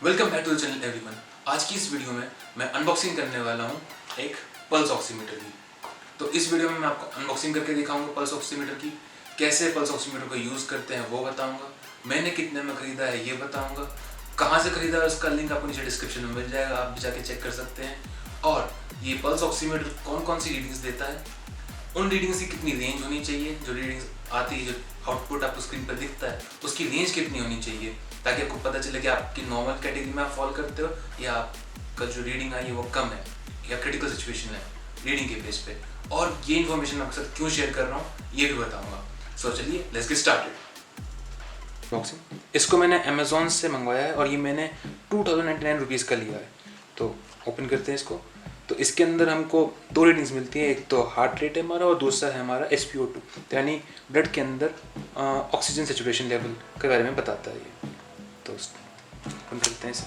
Welcome back to the channel everyone. आज की इस वीडियो में मैं अनबॉक्सिंग करने वाला हूँ एक पल्स ऑक्सीमीटर की। तो इस वीडियो में मैं आपको अनबॉक्सिंग करके दिखाऊंगा पल्स ऑक्सीमीटर की, कैसे पल्स ऑक्सीमीटर को यूज़ करते हैं वो बताऊंगा, मैंने कितने में ख़रीदा है ये बताऊंगा, कहाँ से ख़रीदा है उसका लिंक आपको नीचे डिस्क्रिप्शन में मिल जाएगा, आप भी जाके चेक कर सकते हैं। और ये पल्स ऑक्सीमीटर कौन कौन सी रीडिंग्स देता है, उन रीडिंग्स की कितनी रेंज होनी चाहिए, जो रीडिंग्स आती है, जो आउटपुट आपको स्क्रीन पर दिखता है उसकी रेंज कितनी होनी चाहिए, ताकि आपको पता चले कि आपकी नॉर्मल कैटेगरी में आप फॉल करते हो या आपका जो रीडिंग आई है वो कम है या क्रिटिकल सिचुएशन है रीडिंग के बेस पे। और ये इन्फॉर्मेशन मैं आपके साथ क्यों शेयर कर रहा हूँ ये भी बताऊँगा। सो चलिए लेट्स गेट स्टार्टेड। बॉक्सिंग इसको मैंने अमेज़ॉन से मंगवाया है और ये मैंने 2099 रुपीज़ का लिया है। तो ओपन करते हैं इसको। तो इसके अंदर हमको दो रीडिंग्स मिलती है, एक तो हार्ट रेट है हमारा और दूसरा है हमारा SpO2, तो यानी ब्लड के अंदर ऑक्सीजन सेचुरेशन लेवल के बारे में बताता है ये। तो ओपन करते हैं इसे।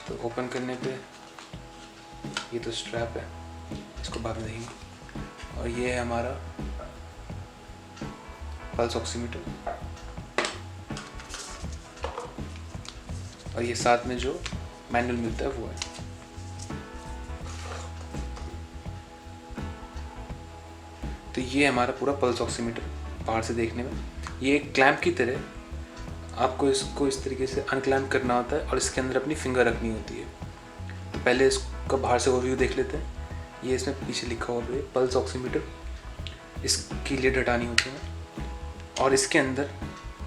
तो ओपन करने पे ये तो स्ट्रैप है, इसको बाद में देखेंगे। और ये है हमारा पल्स ऑक्सीमीटर और ये साथ में जो मैनुअल मिलता है वो है। तो ये हमारा पूरा पल्स ऑक्सीमीटर बाहर से देखने में ये एक क्लैंप की तरह, आपको इसको इस तरीके से अनक्लैम्प करना होता है और इसके अंदर अपनी फिंगर रखनी होती है। तो पहले इसका बाहर से ओवरव्यू देख लेते हैं। ये इसमें पीछे लिखा हुआ है पल्स ऑक्सीमीटर, इसकी लिड हटानी होती है और इसके अंदर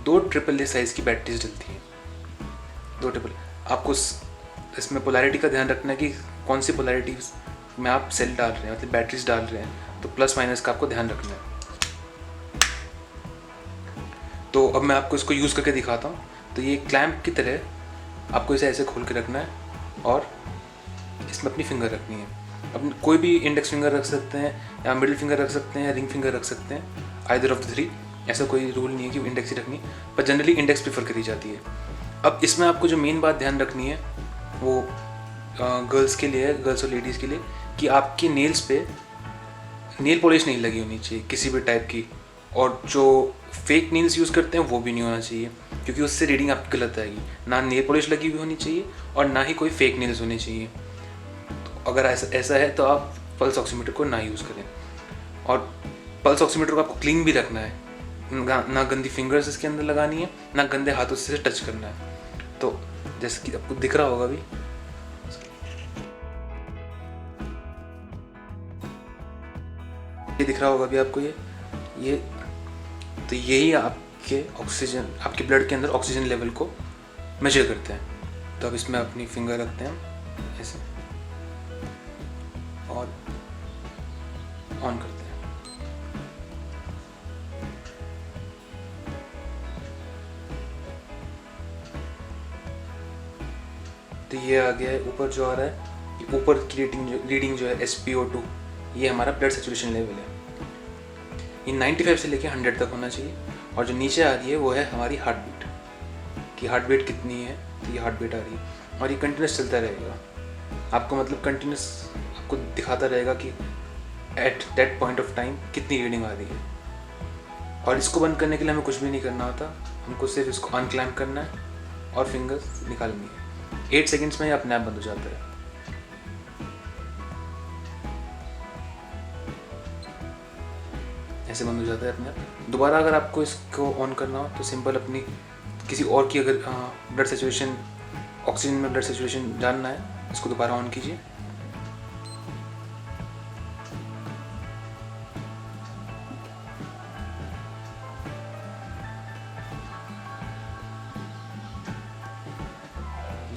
2 AAA साइज़ की बैटरीज डलती हैं। 2 AAA। आपको इसमें पोलैरिटी का ध्यान रखना है कि कौन सी पोलैरिटी में आप सेल डाल रहे हैं, मतलब बैटरीज डाल रहे हैं, तो प्लस माइनस का आपको ध्यान रखना है। तो अब मैं आपको इसको यूज़ करके दिखाता हूँ। तो ये क्लैंप की तरह आपको इसे ऐसे खोल के रखना है और इसमें अपनी फिंगर रखनी है। अपनी कोई भी इंडेक्स फिंगर रख सकते हैं या मिडिल फिंगर रख सकते हैं या रिंग फिंगर रख सकते हैं, आइदर ऑफ द 3। ऐसा कोई रूल नहीं है कि इंडेक्स ही रखनी, पर जनरली इंडेक्स प्रीफर करी जाती है। अब इसमें आपको जो मेन बात ध्यान रखनी है वो गर्ल्स के लिए, गर्ल्स और लेडीज़ के लिए, कि आपकी नेल्स पे नेल पॉलिश नहीं लगी होनी चाहिए किसी भी टाइप की, और जो फेक नेल्स यूज़ करते हैं वो भी नहीं होना चाहिए, क्योंकि उससे रीडिंग आपकी गलत आएगी। ना नेल पॉलिश लगी हुई होनी चाहिए और ना ही कोई फेक नेल्स होने चाहिए। तो अगर ऐसा है तो आप पल्स ऑक्सीमीटर को ना यूज़ करें। और पल्स ऑक्सीमीटर को आपको क्लीन भी रखना है, ना गंदी फिंगर्स इसके अंदर लगानी है, ना गंदे हाथों से टच करना है। तो जैसे कि आपको दिख रहा होगा अभी, ये दिख रहा होगा अभी आपको ये तो यही आपके ऑक्सीजन, आपके ब्लड के अंदर ऑक्सीजन लेवल को मेजर करते हैं। तो अब इसमें अपनी फिंगर रखते हैं ऐसे और ऑन करते हैं। तो ये आ गया है। ऊपर जो आ रहा है, ये ऊपर की रीडिंग जो है SpO2, ये हमारा ब्लड सेचुरेशन लेवल है। ये 95 से लेके 100 तक होना चाहिए। और जो नीचे आ रही है वो है हमारी हार्ट बीट, कि हार्ट बीट कितनी है। तो ये हार्ट बीट आ रही है और ये कंटिन्यूस चलता रहेगा। आपको मतलब कंटिन्यूस आपको दिखाता रहेगा कि at that point of time कितनी रीडिंग आ रही है। और इसको बंद करने के लिए हमें कुछ भी नहीं करना होता, हमको सिर्फ इसको अनक्लैम्प करना है और फिंगर्स निकालनी है। 8 सेकेंड्स में ये अपने आप बंद हो जाता है। ऐसे बंद हो जाता है अपने आप। दोबारा अगर आपको इसको ऑन करना हो तो सिंपल अपनी किसी और की, अगर ब्लड सेचुरेशन, ऑक्सीजन में ब्लड सेचुरेशन जानना है, इसको दोबारा ऑन कीजिए।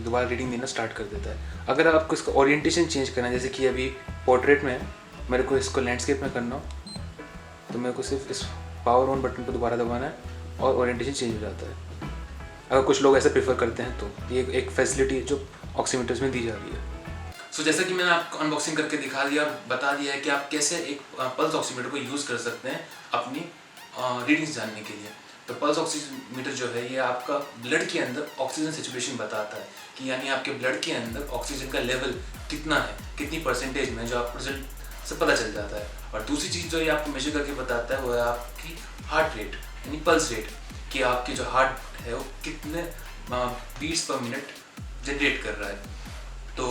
दोबारा रीडिंग देना स्टार्ट कर देता है। अगर आपको इसका ओरिएंटेशन चेंज करना है, जैसे कि अभी पोर्ट्रेट में है, मेरे को इसको लैंडस्केप में करना हो, तो मेरे को सिर्फ इस पावर ऑन बटन को दोबारा दबाना है और ओरिएंटेशन चेंज हो जाता है। अगर कुछ लोग ऐसे प्रेफर करते हैं तो ये एक फैसिलिटी है जो ऑक्सीमीटर्स में दी जा रही है। सो जैसा कि मैंने आपको अनबॉक्सिंग करके दिखा दिया और बता दिया है कि आप कैसे एक पल्स ऑक्सीमीटर को यूज़ कर सकते हैं अपनी रीडिंग्स जानने के लिए। तो पल्स ऑक्सीमीटर जो है ये आपका ब्लड के अंदर ऑक्सीजन सेचुरेशन बताता है, कि यानी आपके ब्लड के अंदर ऑक्सीजन का लेवल कितना है, कितनी परसेंटेज में, जो आपको रिजल्ट से पता चल जाता है। और दूसरी चीज़ जो ये आपको मेजर करके बताता है वो है आपकी हार्ट रेट, यानी पल्स रेट, कि आपकी जो हार्ट है वो कितने बीट्स पर मिनट जनरेट कर रहा है। तो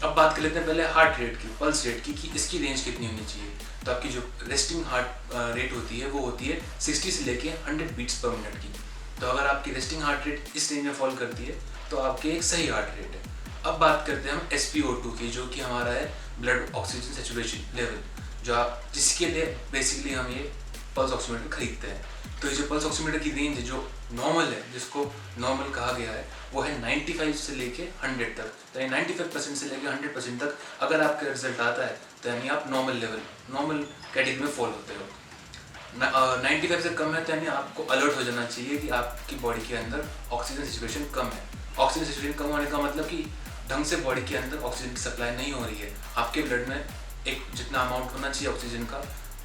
अब बात कर लेते हैं पहले हार्ट रेट की, पल्स रेट की, कि इसकी रेंज कितनी होनी चाहिए। तो आपकी जो रेस्टिंग हार्ट रेट होती है वो होती है 60 से लेके 100 बीट्स पर मिनट की। तो अगर आपकी रेस्टिंग हार्ट रेट इस रेंज में फॉल करती है तो आपके एक सही हार्ट रेट है। अब बात करते हैं हम SpO2 की, जो कि हमारा है ब्लड ऑक्सीजन सेचुरेशन लेवल, जो आप जिसके लिए बेसिकली हम ये पल्स ऑक्सीमीटर खरीदते हैं। तो ये जो पल्स ऑक्सीमीटर की रेंज है जो नॉर्मल है, जिसको नॉर्मल कहा गया है, वो है 95 से लेके 100 तक। तो यानी 95% से लेके 100% तक अगर आपका रिजल्ट आता है तो यानी आप नॉर्मल लेवल, नॉर्मल कैटेगरी में फॉल होते हो। 95 से कम है तो यानी आपको अलर्ट हो जाना चाहिए कि आपकी बॉडी के अंदर ऑक्सीजन सिचुएशन कम है। ऑक्सीजन सिचुएशन कम होने का मतलब कि ढंग से बॉडी के अंदर ऑक्सीजन की सप्लाई नहीं हो रही है, आपके ब्लड में एक जितना अमाउंट होना चाहिए ऑक्सीजन का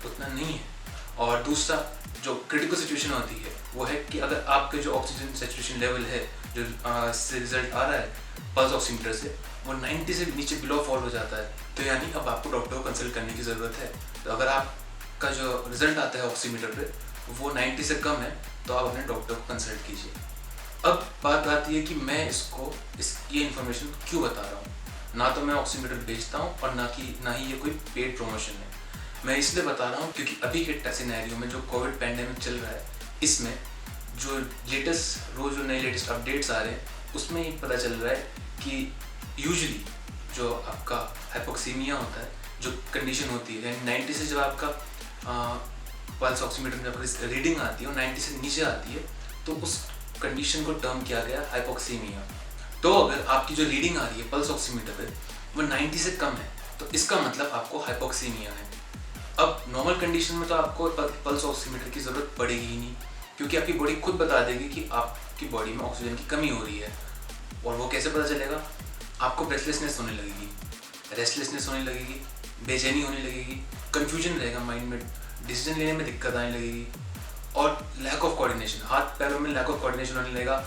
उतना नहीं है। और दूसरा जो क्रिटिकल सिचुएशन होती है वो है कि अगर आपके जो ऑक्सीजन सेचुरेशन लेवल है, जो से रिजल्ट आ रहा है पल्स ऑक्सीमीटर से, वो 90 से नीचे बिलो फॉल हो जाता है, तो यानी अब आपको डॉक्टर को कंसल्ट करने की ज़रूरत है। तो अगर आपका जो रिजल्ट आता है ऑक्सीमीटर पे वो 90 से कम है तो आप अपने डॉक्टर को कंसल्ट कीजिए। अब बात आती है कि मैं ये इन्फॉर्मेशन क्यों बता रहा हूँ। ना तो मैं ऑक्सीमीटर बेचता हूँ और ना ही ये कोई पेड प्रमोशन है। मैं इसलिए बता रहा हूँ क्योंकि अभी के सिनेरियो में जो कोविड पैंडेमिक चल रहा है, इसमें जो नए लेटेस्ट अपडेट्स आ रहे हैं उसमें ये पता चल रहा है कि यूजुअली जो आपका हाइपोक्सीमिया होता है, जो कंडीशन होती है, यानी 90 से जब आपका पल्स ऑक्सीमीटर में आपकी रीडिंग आती है और 90 से नीचे आती है तो उस कंडीशन को टर्म किया गया हाइपोक्सीमिया। तो अगर आपकी जो रीडिंग आ रही है पल्स ऑक्सीमीटर पे वो 90 से कम है तो इसका मतलब आपको हाइपोक्सीमिया है। अब नॉर्मल कंडीशन में तो आपको पल्स ऑक्सीमीटर की ज़रूरत पड़ेगी ही नहीं, क्योंकि आपकी बॉडी खुद बता देगी कि आपकी बॉडी में ऑक्सीजन की कमी हो रही है। और वो कैसे पता चलेगा? आपको ब्रेथलेसनेस होने लगेगी, रेस्टलेसनेस होने लगेगी, बेचैनी होने लगेगी, कन्फ्यूजन रहेगा माइंड में, डिसीजन लेने में दिक्कत आने लगेगी, और लैक ऑफ कोऑर्डिनेशन, हाथ पैरों में लैक ऑफ कोऑर्डिनेशन होने लगेगा,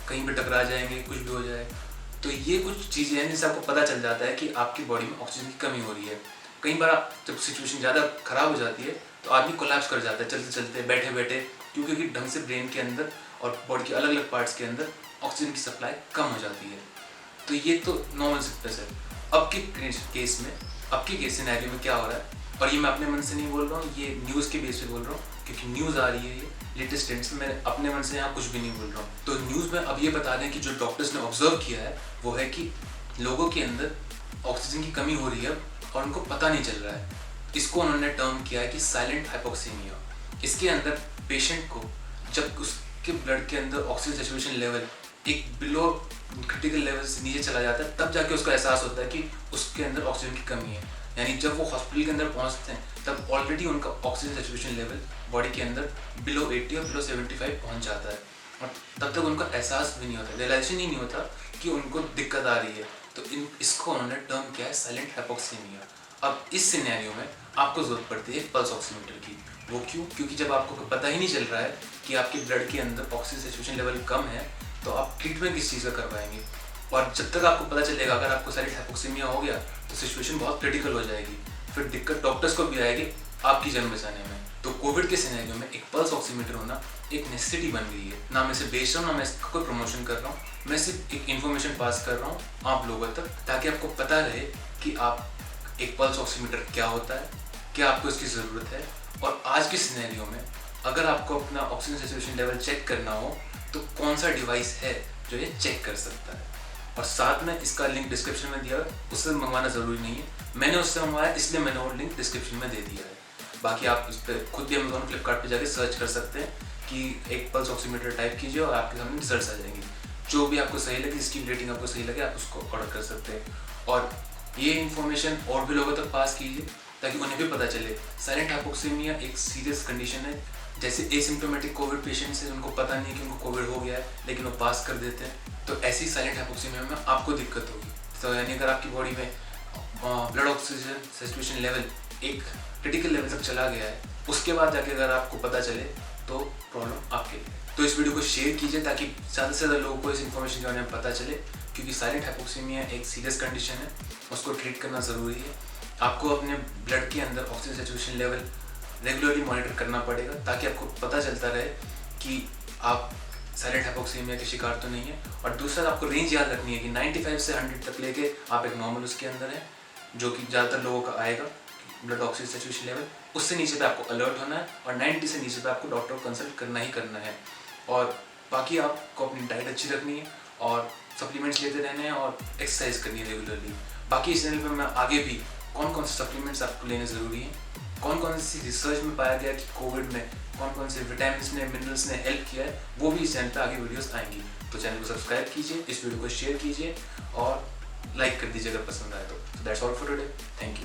कहीं पर टकरा जाएंगे, कुछ भी हो जाए। तो ये कुछ चीज़ें हैं जिनसे आपको पता चल जाता है कि आपकी बॉडी में ऑक्सीजन की कमी हो रही है। कई बार जब सिचुएशन ज़्यादा ख़राब हो जाती है तो आदमी कोलैप्स कर जाता है चलते चलते, बैठे बैठे, क्योंकि ढंग से ब्रेन के अंदर और बॉडी के अलग अलग पार्ट्स के अंदर ऑक्सीजन की सप्लाई कम हो जाती है। तो ये तो नॉर्मल सिम्टम्स है। अब के सिनेरियो में क्या हो रहा है, और ये मैं अपने मन से नहीं बोल रहा हूँ, ये न्यूज़ के बेस पे बोल रहा हूँ, क्योंकि न्यूज़ आ रही है ये लेटेस्ट ट्रेंड्स में, मैं अपने मन से यहाँ कुछ भी नहीं बोल रहा हूँ। तो न्यूज़ में अब ये बता दें कि जो डॉक्टर्स ने ऑब्जर्व किया है वो है कि लोगों के अंदर ऑक्सीजन की कमी हो रही है और उनको पता नहीं चल रहा है। इसको उन्होंने टर्म किया है कि साइलेंट हाइपोक्सीमिया। इसके अंदर पेशेंट को जब उसके ब्लड के अंदर ऑक्सीजन सेचुरेशन लेवल एक बिलो क्रिटिकल लेवल से नीचे चला जाता है, तब जाके उसको एहसास होता है कि उसके अंदर ऑक्सीजन की कमी है। यानी जब वो हॉस्पिटल के अंदर पहुंचते हैं तब ऑलरेडी उनका ऑक्सीजन सेचुरेशन लेवल बॉडी के अंदर बिलो 80 और बिलो 75 पहुंच जाता है, और तब तक उनका एहसास भी नहीं होता, रियलाइजेशन ही नहीं होता कि उनको दिक्कत आ रही है। तो इसको उन्होंने टर्म किया है साइलेंट हाइपोक्सीमिया। अब इस सिनेरियो में आपको ज़रूरत पड़ती है पल्स ऑक्सीमीटर की। वो क्यों? क्योंकि जब आपको पता ही नहीं चल रहा है कि आपके ब्लड के अंदर ऑक्सीजन सेचुरेशन लेवल कम है तो आप ट्रीटमेंट किस चीज़ का करवाएंगे। और जब तक आपको पता चलेगा अगर आपको साइलेंट हाइपोक्सीमिया हो गया तो सिचुएशन बहुत क्रिटिकल हो जाएगी, फिर दिक्कत डॉक्टर्स को भी आएगी आपकी जान बचाने में। तो कोविड के सिनेरियो में एक पल्स ऑक्सीमीटर होना एक नेसेसिटी बन गई है। ना मैं इसे बेच रहा हूँ, ना मैं इसका कोई प्रमोशन कर रहा हूँ, मैं सिर्फ एक इन्फॉर्मेशन पास कर रहा हूँ आप लोगों तक, ताकि आपको पता रहे कि आप एक पल्स ऑक्सीमीटर क्या होता है, क्या आपको इसकी ज़रूरत है। और आज के सिनेरियो में अगर आपको अपना ऑक्सीजन सेचुरेशन लेवल चेक करना हो तो कौन सा डिवाइस है जो ये चेक कर सकता है। और साथ में इसका लिंक डिस्क्रिप्शन में दिया है, उससे मंगवाना ज़रूरी नहीं है, मैंने उससे मंगवाया इसलिए मैंने वो लिंक डिस्क्रिप्शन में दे दिया है। बाकी आप इस पर खुद भी अमेज़ॉन फ्लिपकार्ट पे जाके सर्च कर सकते हैं कि एक पल्स ऑक्सीमीटर टाइप कीजिए और आपके सामने रिजल्ट्स आ जाएंगे। जो भी आपको सही लगे, जिसकी रेटिंग आपको सही लगे, आप उसको ऑर्डर कर सकते हैं। और ये इन्फॉर्मेशन और भी लोगों तक पास कीजिए ताकि उन्हें भी पता चले साइलेंट हाइपोक्सीमिया एक सीरियस कंडीशन है। जैसे एसिम्प्टोमेटिक कोविड पेशेंट्स हैं उनको पता नहीं है कि उनको कोविड हो गया है लेकिन वो पास कर देते हैं, तो ऐसी साइलेंट हाइपोक्सीमिया में आपको दिक्कत होगी। तो यानी अगर आपकी बॉडी में ब्लड ऑक्सीजन सेचुरेशन लेवल एक क्रिटिकल लेवल तक चला गया है, उसके बाद जाके अगर आपको पता चले तो प्रॉब्लम आपके लिए। तो इस वीडियो को शेयर कीजिए ताकि ज़्यादा से ज़्यादा लोगों को इस इन्फॉर्मेशन के बारे में पता चले, क्योंकि साइलेंट हाइपोक्सीमिया एक सीरियस कंडीशन है, उसको ट्रीट करना ज़रूरी है। आपको अपने ब्लड के अंदर oxygen saturation level regularly monitor करना पड़ेगा ताकि आपको पता चलता रहे कि आप साइलेंट हाइपोक्सीमिया के शिकार तो नहीं है। और दूसरा आपको रेंज याद रखनी है कि 95 से 100 तक लेके आप एक नॉर्मल उसके अंदर है, जो कि ज़्यादातर लोगों का आएगा ब्लड ऑक्सीजन सैचुरेशन लेवल। उससे नीचे पे आपको अलर्ट होना है और 90 से नीचे पे आपको डॉक्टर को कंसल्ट करना ही करना है। और बाकी आपको अपनी डाइट अच्छी रखनी है और सप्लीमेंट्स लेते रहने हैं और एक्सरसाइज करनी है रेगुलरली। बाकी इस चैनल पर मैं आगे भी कौन कौन से सप्लीमेंट्स आपको लेने ज़रूरी हैं, कौन कौन सी रिसर्च में पाया गया कि कोविड में कौन कौन से विटामिन ने मिनरल्स ने हेल्प किया है, वो भी इस चैनल पे आगे वीडियोस आएंगी। तो चैनल को सब्सक्राइब कीजिए, इस वीडियो को शेयर कीजिए और लाइक कर दीजिए अगर पसंद आए तो। That's all for today, thank you.